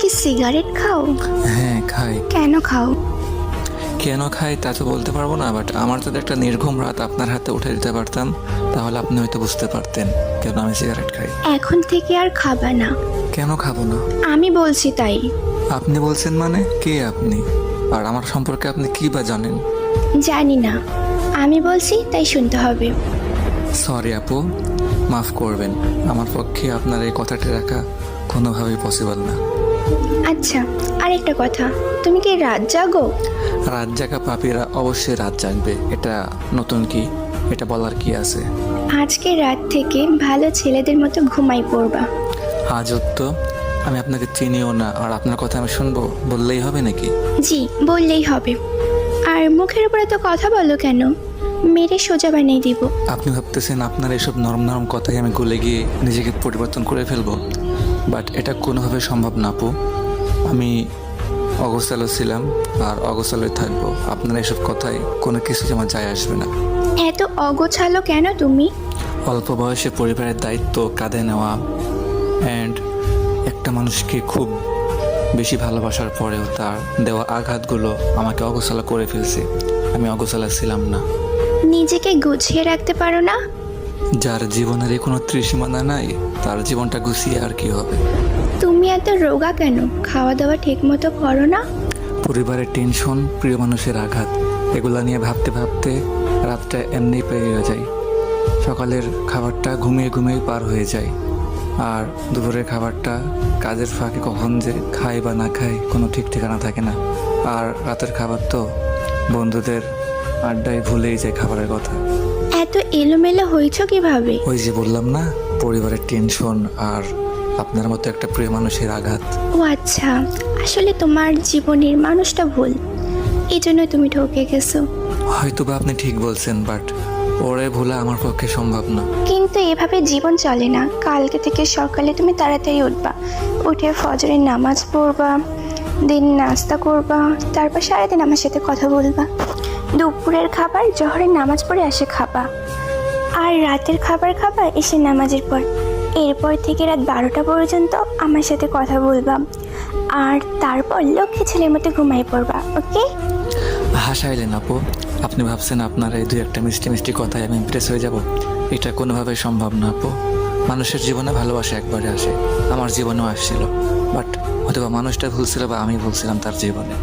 কি সিগারেট খাও? হ্যাঁ খাই। কেন খাও? কেন খাই তা তো বলতে পারবো না, বাট আমার যদি একটা নির্ঘুম রাত আপনার হাতে উঠে দিতে পারতাম তাহলে আপনি হয়তো বুঝতে পারতেন কেন আমি সিগারেট খাই। এখন থেকে আর খাবা না। কেন খাবো না? আমি বলছি তাই। আপনি বলছেন মানে? কে আপনি? আর আমার সম্পর্কে আপনি কি বা জানেন? জানি না, আমি বলছি তাই শুনতে হবে। সরি আপু, মাফ করবেন, আমার পক্ষে আপনার এই কথাটি রাখা কোনোভাবেই পসিবল না। আচ্ছা, আরেকটা কথা, তুমি কি রাত জাগো? রাত জাগা পাপীরা অবশ্যই রাত জাগবে, এটা নতুন কি? এটা বলার কি আছে? আজকে রাত থেকে ভালো ছেলেদের মতো ঘুমাই পড়বা। আজব তো, আমি আপনাকে চিনিও না আর আপনার কথা আমি শুনবো বললেই হবে নাকি? জি, বললেই হবে। আর মুখের উপরে তো কথা বলো কেন? মেরে সোজা বানিয়ে দিব। আপনি ভাবতেছেন আপনার এসব নরম নরম কথায় আমি গলে গিয়ে নিজেকে পরিবর্তন করে ফেলবো, বাট এটা কোনোভাবে সম্ভব না আপু। আমি অগোছালো ছিলাম আর অগোছালোই থাকবো, আপনার এসব কথায় কোনো কিছু আমার যায় আসবে না। এত অগোছালো কেন তুমি? অল্প বয়সে পরিবারের দায়িত্ব কাঁধে নেওয়া অ্যান্ড একটা মানুষকে খুব বেশি ভালোবাসার পরেও তার দেওয়া আঘাতগুলো আমাকে অগোছালো করে ফেলছে। আমি অগোছালো ছিলাম না। নিজেকে গুছিয়ে রাখতে পারো না? যার জীবনের কোনো ত্রিসীমানা নাই তার জীবনটা গুছিয়ে আর কি হবে? তুমি এত রোগা কেন? খাওয়া দাওয়া ঠিক মতো করো না? পরিবারের টেনশন, প্রিয় মানুষের আঘাত, এগুলা নিয়ে ভাবতে ভাবতে রাতটা এমনি পেরিয়ে যায়। সকালের খাবারটা ঘুমিয়ে ঘুমিয়ে পার হয়ে যায়, আর দুপুরের খাবারটা কাজের ফাঁকে কখন যে খাই বা না খাই কোনো ঠিক ঠিকানা থাকে না। আর রাতের খাবার তো বন্ধুদের আড্ডায় ভুলেই যায় খাবারের কথা। এত এলোমেলো হয়েছ কিভাবে? ওই যে বললাম না, পরিবারের টেনশন আর আপনার মতো একটা প্রিয় মানুষের আঘাত। ও আচ্ছা, আসলে তোমার জীবনের মানুষটা ভুল, এই জন্য তুমি ঠকে গেছো। হয়তো বা আপনি ঠিক বলছেন, বাট ওরে ভোলা আমার পক্ষে সম্ভব না। কিন্তু এভাবে জীবন চলে না। কালকে থেকে সকালে তুমি তাড়াতাড়ি উঠবা, উঠে ফজরের নামাজ পড়বা, দিন নাস্তা করবা, তারপর সারাদিন আমার সাথে কথা বলবা। দুপুরের খাবার জোহরের নামাজ পড়ে এসে খাবা, আর রাতের খাবার খাবা এসে নামাজের পর। এরপর থেকে রাত 12টা পর্যন্ত আমার সাথে কথা বলবা, আর তারপর লক্ষ্মী ছেলের মতো ঘুমাই পড়বা। ওকে? হাসাইলেন আপু, আপনি ভাবছেন আপনার এই দুই একটা মিষ্টি মিষ্টি কথায় আমি ইমপ্রেস হয়ে যাব? এটা কোনোভাবেই সম্ভব না আপু। মানুষের জীবনে ভালোবাসা একবারে আসে, আমার জীবনেও আসছিল, বাট হয়তো বা মানুষটা ভুল ছিল বা আমি ভুল ছিলাম তার জীবনে।